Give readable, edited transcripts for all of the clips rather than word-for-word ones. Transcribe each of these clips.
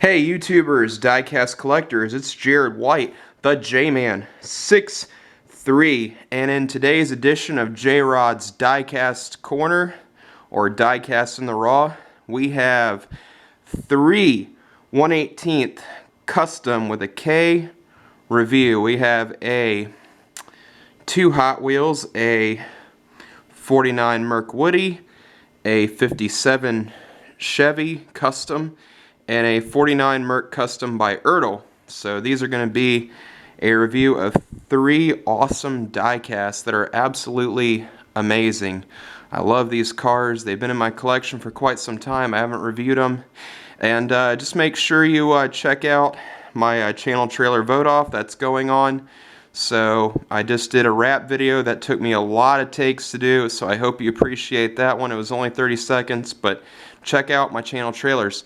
Hey YouTubers, diecast collectors, it's Jared White, the J-Man 6'3", and in today's edition of J-Rod's Diecast Corner, or Diecast in the Raw, we have three 1/18th custom with a K review. We have two Hot Wheels, a 49 Merc Woody, a 57 Chevy custom, and a 49 Merc custom by ertl. So these are going to be a review of three awesome diecasts that are absolutely amazing. I love these cars. They've been in my collection for quite some time. I haven't reviewed them. And just make sure you check out my channel trailer vote off that's going on. So I just did a rap video that took me a lot of takes to do, so I hope you appreciate that one. It was only 30 seconds, but check out my channel trailers.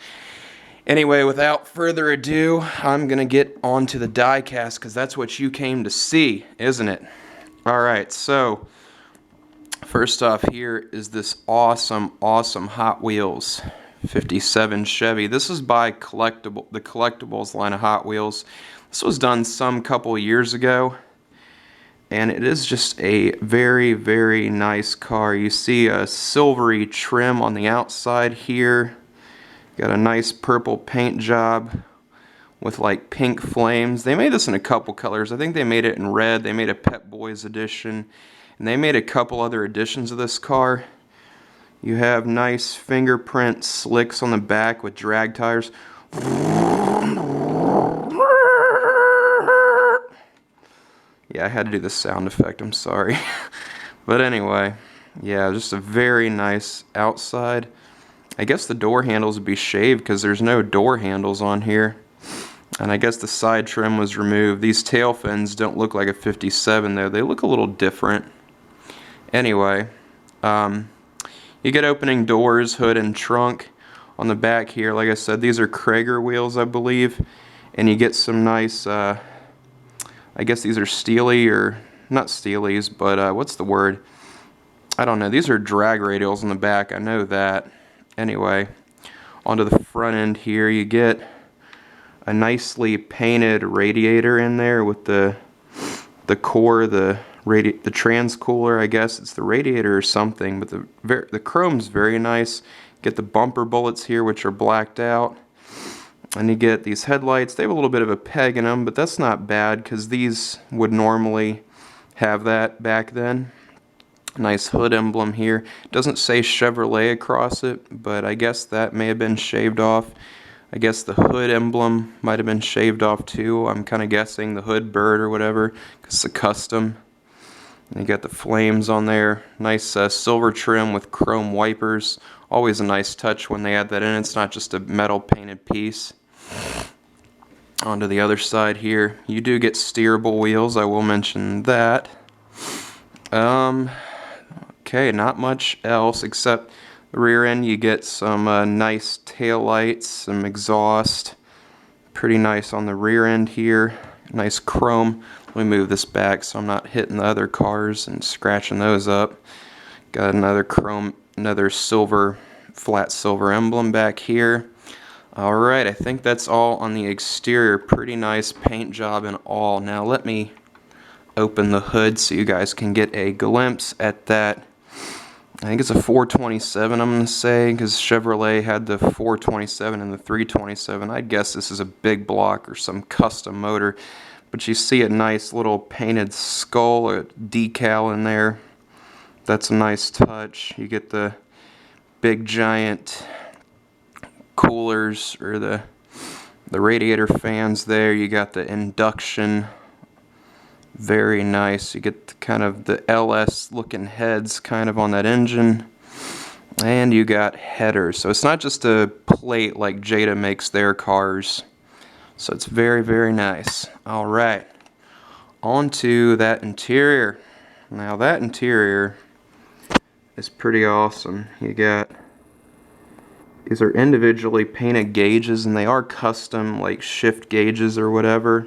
Anyway, without further ado, I'm going to get on to the diecast because that's what you came to see, isn't it? Alright, so first off here is this awesome Hot Wheels 57 Chevy. This is by the Collectibles line of Hot Wheels. This was done some couple years ago, and it is just a very nice car. You see a silvery trim on the outside here. Got a nice purple paint job with like pink flames. They made this in a couple colors. I think they made it in red. They made a Pep Boys edition, and they made a couple other editions of this car. You have nice fingerprint slicks on the back with drag tires. Yeah, I had to do the sound effect, I'm sorry. But anyway, yeah, just a very nice outside. I guess the door handles would be shaved because there's no door handles on here. And I guess the side trim was removed. These tail fins don't look like a 57 though. They look a little different. Anyway, you get opening doors, hood, and trunk. On the back here, like I said, these are Krager wheels, I believe. And you get some nice, I guess these are Steely, or not Steelies, but what's the word? I don't know. These are drag radials on the back. I know that. Anyway, onto the front end here, you get a nicely painted radiator in there with the core, the transcooler. I guess it's the radiator or something, but the chrome's very nice. Get the bumper bullets here, which are blacked out, and you get these headlights. They have a little bit of a peg in them, but that's not bad because these would normally have that back then. Nice hood emblem here. Doesn't say Chevrolet across it, but I guess that may have been shaved off. I guess the hood emblem might have been shaved off too. I'm kind of guessing the hood bird or whatever, because it's a custom. And you got the flames on there. Nice silver trim with chrome wipers. Always a nice touch when they add that in. It's not just a metal painted piece. Onto the other side here. You do get steerable wheels. I will mention that. Okay, not much else except the rear end. You get some nice tail lights, some exhaust. Pretty nice on the rear end here. Nice chrome. Let me move this back so I'm not hitting the other cars and scratching those up. Got another chrome, another silver, flat silver emblem back here. Alright, I think that's all on the exterior. Pretty nice paint job and all. Now let me open the hood so you guys can get a glimpse at that. I think it's a 427, I'm going to say, because Chevrolet had the 427 and the 327. I'd guess this is a big block or some custom motor. But you see a nice little painted skull, a decal in there. That's a nice touch. You get the big giant coolers, or the radiator fans there. You got the induction. Very nice. You get kind of the LS looking heads kind of on that engine. And you got headers. So it's not just a plate like Jada makes their cars. So it's very nice. Alright. On to that interior. Now that interior is pretty awesome. You got, these are individually painted gauges, and they are custom like shift gauges or whatever.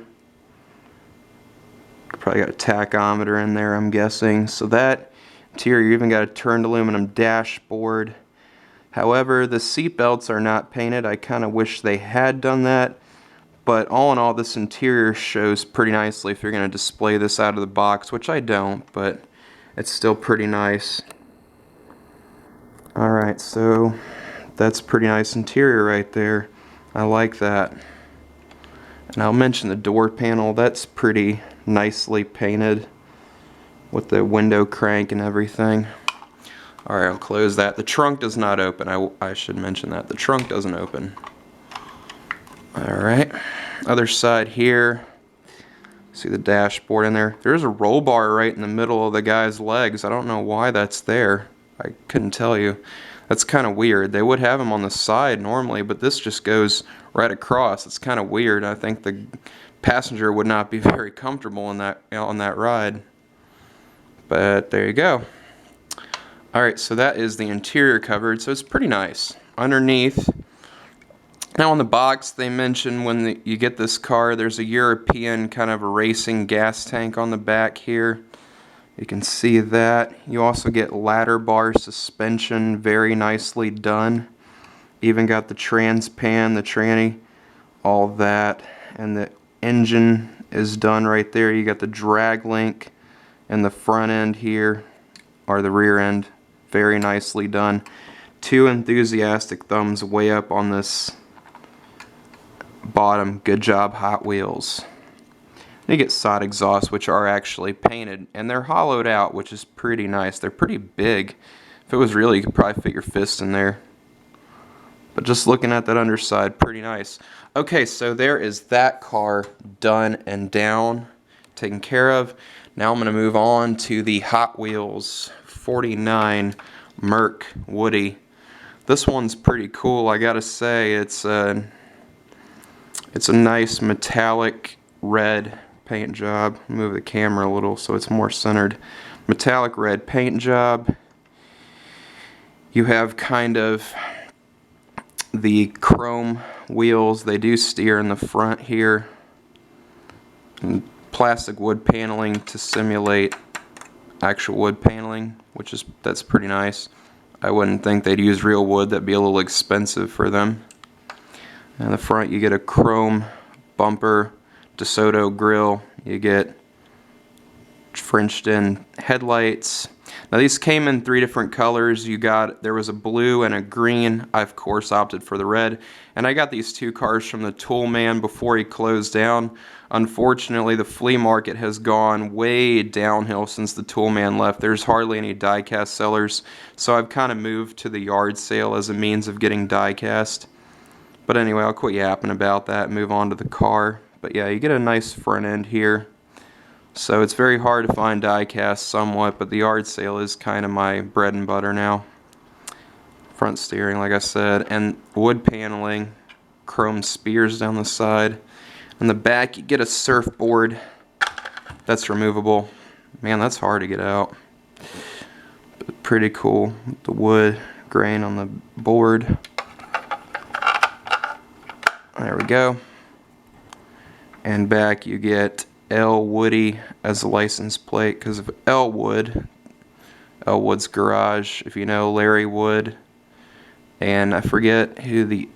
Probably got a tachometer in there, I'm guessing. So that interior, you even got a turned aluminum dashboard. However, the seat belts are not painted. I kind of wish they had done that. But all in all, this interior shows pretty nicely if you're going to display this out of the box, which I don't, but it's still pretty nice. Alright, so that's pretty nice interior right there. I like that. And I'll mention the door panel. That's pretty nicely painted with the window crank and everything. Alright, I'll close that. The trunk does not open. I should mention that. The trunk doesn't open. Alright, other side here. See the dashboard in there. There's a roll bar right in the middle of the guy's legs. I don't know why that's there. I couldn't tell you. That's kind of weird. They would have them on the side normally, but this just goes right across. It's kind of weird. I think the passenger would not be very comfortable in that on that ride. But there you go. Alright, so that is the interior covered, so it's pretty nice. Underneath, now on the box they mention when you get this car, there's a European kind of a racing gas tank on the back here. You can see that. You also get ladder bar suspension, very nicely done. Even got the transpan, the tranny, all that. And the engine is done right there. You got the drag link in the front end here, or the rear end. Very nicely done. Two enthusiastic thumbs way up on this bottom. Good job, Hot Wheels. You get side exhausts, which are actually painted, and they're hollowed out, which is pretty nice. They're pretty big. If it was real, you could probably fit your fist in there. But just looking at that underside, pretty nice. Okay, so there is that car done and down, taken care of. Now I'm going to move on to the Hot Wheels 49 Merc Woody. This one's pretty cool, I gotta say. It's a nice metallic red paint job. Move the camera a little so it's more centered. Metallic red paint job. You have kind of the chrome wheels. They do steer in the front here. And plastic wood paneling to simulate actual wood paneling, that's pretty nice. I wouldn't think they'd use real wood. That'd be a little expensive for them. In the front you get a chrome bumper, DeSoto grill, you get Frenched in headlights. Now these came in 3 different colors. There was a blue and a green. I of course opted for the red. And I got these 2 cars from the tool man before he closed down. Unfortunately, the flea market has gone way downhill since the tool man left. There's hardly any die-cast sellers. So I've kind of moved to the yard sale as a means of getting die-cast. But anyway, I'll quit yapping about that and move on to the car. But yeah, you get a nice front end here. So it's very hard to find die-cast somewhat, but the yard sale is kind of my bread and butter now. Front steering, like I said, and wood paneling, chrome spears down the side. In the back, you get a surfboard that's removable. Man, that's hard to get out. But pretty cool. The wood grain on the board. There we go. And back you get L. Woody as a license plate because of Elwood. Elwood's Garage, if you know Larry Wood. And I forget who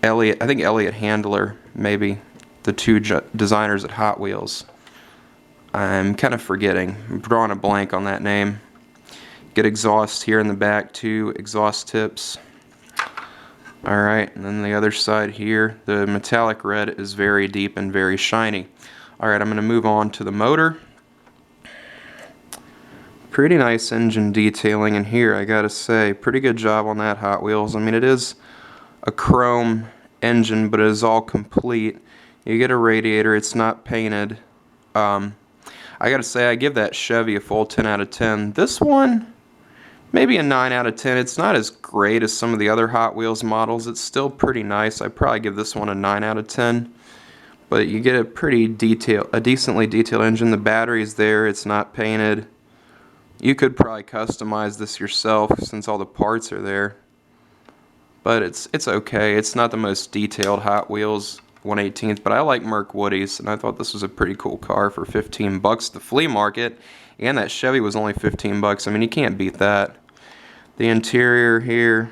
I think Elliot Handler, maybe, the 2 designers at Hot Wheels. I'm kind of forgetting. I'm drawing a blank on that name. Get exhaust here in the back, 2 exhaust tips. Alright, and then the other side here, the metallic red is very deep and very shiny. Alright, I'm going to move on to the motor. Pretty nice engine detailing in here, I gotta say. Pretty good job on that, Hot Wheels. I mean, it is a chrome engine, but it is all complete. You get a radiator, it's not painted. I gotta say, I give that Chevy a full 10 out of 10. This one, maybe a 9 out of 10. It's not as great as some of the other Hot Wheels models. It's still pretty nice. I'd probably give this one a 9 out of 10. But you get a decently detailed engine. The battery's there. It's not painted. You could probably customize this yourself since all the parts are there. But it's okay. It's not the most detailed Hot Wheels 1/18th, but I like Merc Woodies, and I thought this was a pretty cool car for 15 bucks at the flea market. And that Chevy was only 15 bucks. I mean, you can't beat that. The interior here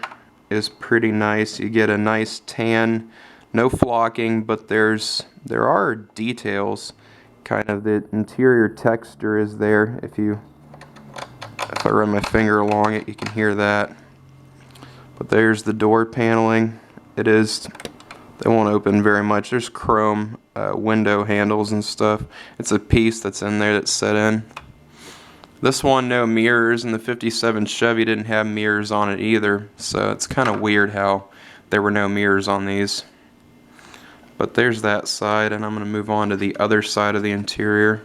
is pretty nice. You get a nice tan, no flocking, but there are details. Kind of the interior texture is there. If I run my finger along it, you can hear that. But there's the door paneling. They won't open very much. There's chrome window handles and stuff. It's a piece that's in there that's set in. This one, no mirrors, and the 57 Chevy didn't have mirrors on it either, so it's kind of weird how there were no mirrors on these. But there's that side, and I'm going to move on to the other side of the interior.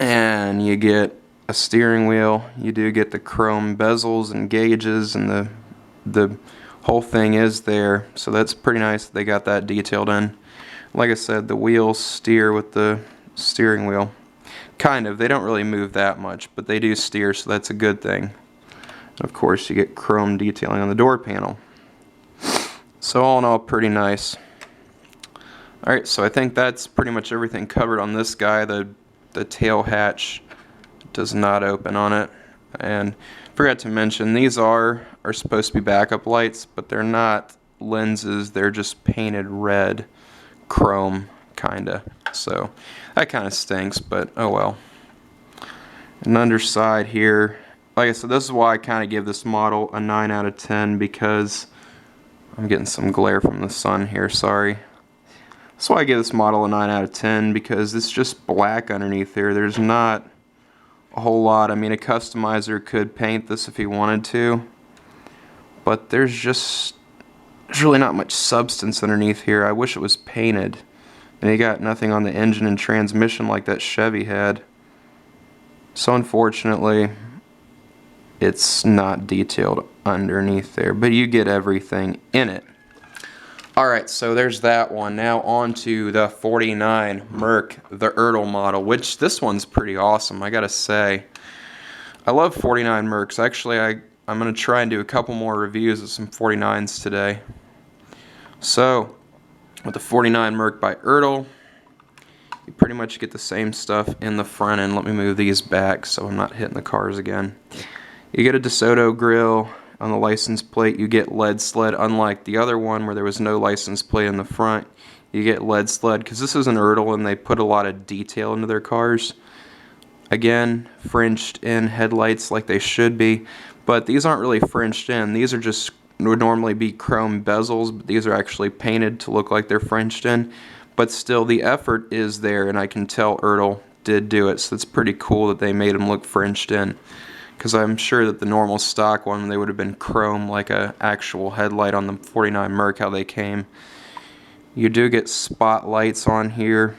And you get a steering wheel. You do get the chrome bezels and gauges, and the whole thing is there, so that's pretty nice that they got that detailed in. Like I said, the wheels steer with the steering wheel. Kind of. They don't really move that much, but they do steer, so that's a good thing. And of course, you get chrome detailing on the door panel. So all in all, pretty nice. Alright, so I think that's pretty much everything covered on this guy. The tail hatch does not open on it. And forgot to mention, these are supposed to be backup lights, but they're not lenses. They're just painted red chrome, kinda. So that kind of stinks, but oh well. And underside here, like I said, this is why I kind of give this model a 9 out of 10, because I'm getting some glare from the sun here, sorry. That's why I give this model a 9 out of 10, because it's just black underneath here. There's not a whole lot. I mean, a customizer could paint this if he wanted to, but there's really not much substance underneath here. I wish it was painted. And you got nothing on the engine and transmission like that Chevy had. So unfortunately, it's not detailed underneath there, but you get everything in it. Alright, so there's that one. Now on to the 49 Merc, the ertl model, which this one's pretty awesome, I gotta say. I love 49 Mercs. Actually, I'm going to try and do a couple more reviews of some 49s today. So, with the 49 Merc by ertl, you pretty much get the same stuff in the front end. Let me move these back so I'm not hitting the cars again. You get a DeSoto grill on the license plate. You get lead sled, unlike the other one where there was no license plate in the front. You get lead sled because this is an ertl and they put a lot of detail into their cars. Again, fringed in headlights like they should be, but these aren't really fringed in. These are just would normally be chrome bezels, but these are actually painted to look like they're fringed in. But still, the effort is there, and I can tell ertl did do it, so it's pretty cool that they made them look fringed in. Because I'm sure that the normal stock one, they would have been chrome like a actual headlight on the 49 Merc, how they came. You do get spotlights on here.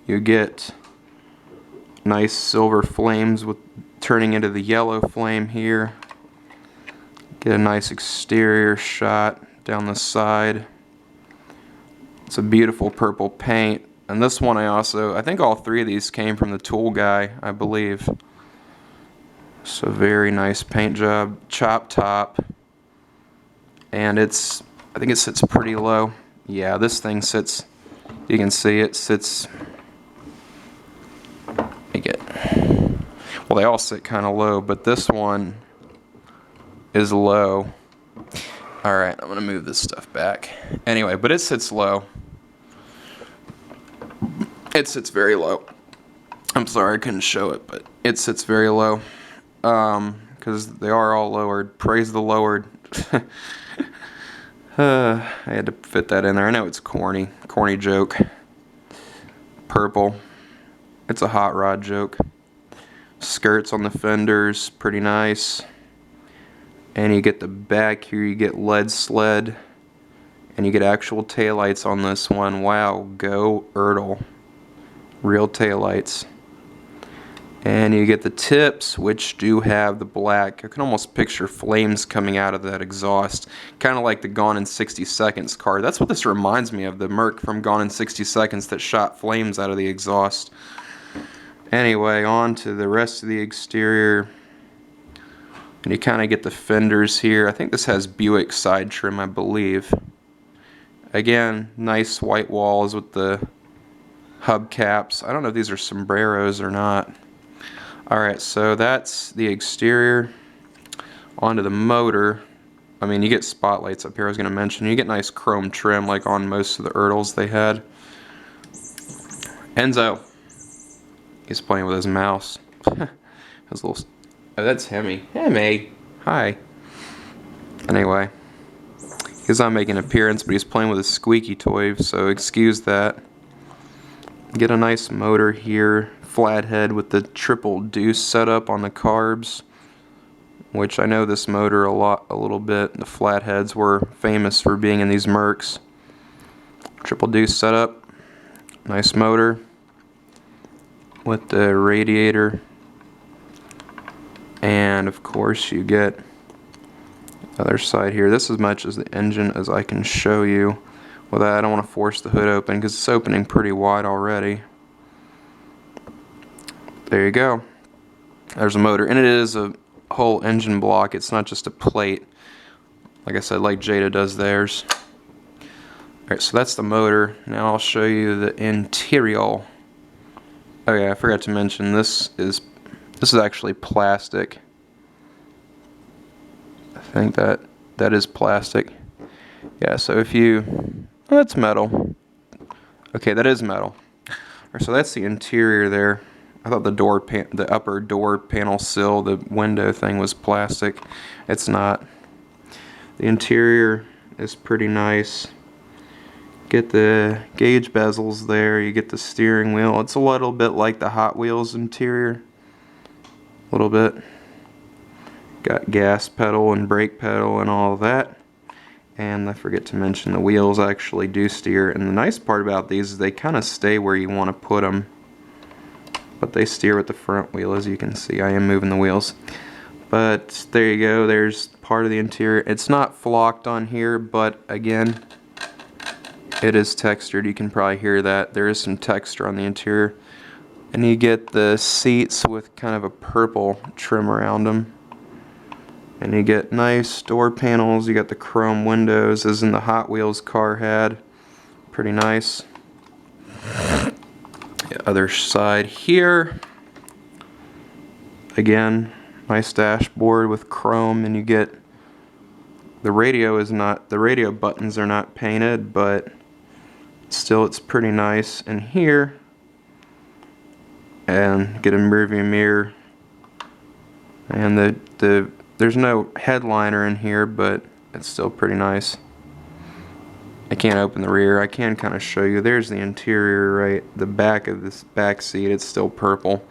You get nice silver flames with turning into the yellow flame here. Get a nice exterior shot down the side. It's a beautiful purple paint. And this one I think all three of these came from the tool guy, I believe. So very nice paint job, chop top. And I think it sits pretty low. Yeah, this thing sits, you can see it sits, well, they all sit kind of low, but this one is low. Alright, I'm going to move this stuff back. Anyway, but it sits low. It sits very low. I'm sorry I couldn't show it, but it sits very low. Because they are all lowered. Praise the lowered. I had to fit that in there. I know it's corny. Corny joke. Purple. It's a hot rod joke. Skirts on the fenders. Pretty nice. And you get the back here, you get lead sled, and you get actual taillights on this one. Wow, go ertl. Real taillights. And you get the tips, which do have the black. I can almost picture flames coming out of that exhaust. Kind of like the Gone in 60 Seconds car. That's what this reminds me of, the Merc from Gone in 60 Seconds that shot flames out of the exhaust. Anyway, on to the rest of the exterior. And you kind of get the fenders here. I think this has Buick side trim, I believe. Again, nice white walls with the hubcaps. I don't know if these are sombreros or not. Alright, so that's the exterior. onto the motor. I mean, you get spotlights up here, I was going to mention. You get nice chrome trim like on most of the ertls they had. Enzo. He's playing with his mouse. His little... Oh, that's Hemi. Hemi! Hi. Anyway. He's not making an appearance, but he's playing with a squeaky toy, so excuse that. Get a nice motor here. Flathead with the triple deuce setup on the carbs, which I know this motor a little bit. The flatheads were famous for being in these Mercs. Triple deuce setup. Nice motor with the radiator. And of course you get the other side here. This is as much as the engine as I can show you. With that, I don't want to force the hood open because it's opening pretty wide already. There you go. There's a motor, and it is a whole engine block. It's not just a plate. Like I said, like Jada does theirs. Alright, so that's the motor. Now I'll show you the interior. Oh yeah, I forgot to mention this is actually plastic. I think that is plastic. Yeah, so if you... Oh, that's metal. Okay, that is metal. Alright, so that's the interior there. I thought the upper door panel sill, the window thing was plastic. It's not. The interior is pretty nice. Get the gauge bezels there. You get the steering wheel. It's a little bit like the Hot Wheels interior. A little bit. Got gas pedal and brake pedal and all of that. And I forget to mention the wheels actually do steer. And the nice part about these is they kind of stay where you want to put them. But they steer with the front wheel, as you can see. I am moving the wheels. But there you go. There's part of the interior. It's not flocked on here, but again, it is textured. You can probably hear that. There is some texture on the interior. And you get the seats with kind of a purple trim around them. And you get nice door panels. You got the chrome windows, as in the Hot Wheels car had. Pretty nice. The other side here. Again, nice dashboard with chrome, and you get the radio buttons are not painted, but still it's pretty nice. And here, and get a rearview mirror. And there's no headliner in here, but it's still pretty nice. I can't open the rear. I can kind of show you. There's the interior, right? The back of this back seat, it's still purple.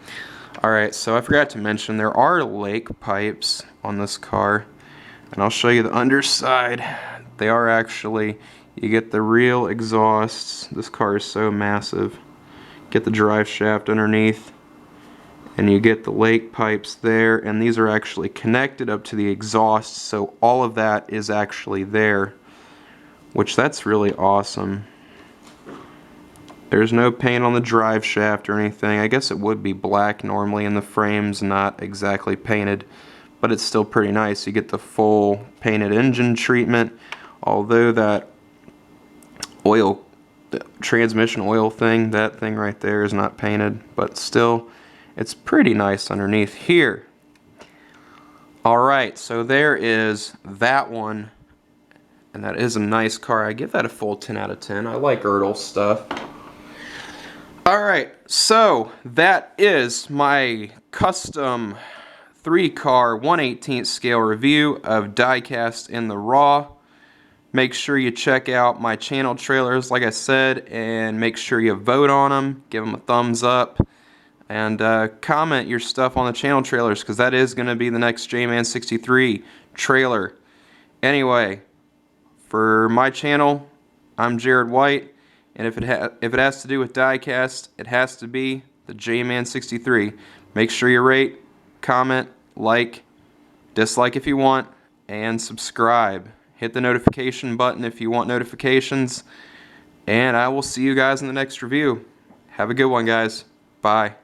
Alright, so I forgot to mention there are lake pipes on this car. And I'll show you the underside. They are actually, you get the real exhausts. This car is so massive. Get the drive shaft underneath. And you get the lake pipes there, and these are actually connected up to the exhaust, so all of that is actually there, which that's really awesome. There's no paint on the drive shaft or anything. I guess it would be black normally, and the frame's not exactly painted, but it's still pretty nice. You get the full painted engine treatment, although that oil, the transmission oil thing, that thing right there is not painted, but still it's pretty nice underneath here. Alright, so there is that one. And that is a nice car. I give that a full 10 out of 10. I like ertl stuff. Alright, so that is my custom 3-car 1/18 scale review of diecast in the raw. Make sure you check out my channel trailers, like I said, and make sure you vote on them. Give them a thumbs up. And comment your stuff on the channel trailers, because that is going to be the next J-Man 63 trailer. Anyway, for my channel, I'm Jared White, and if it has to do with diecast, it has to be the J-Man 63. Make sure you rate, comment, like, dislike if you want, and subscribe. Hit the notification button if you want notifications, and I will see you guys in the next review. Have a good one, guys. Bye.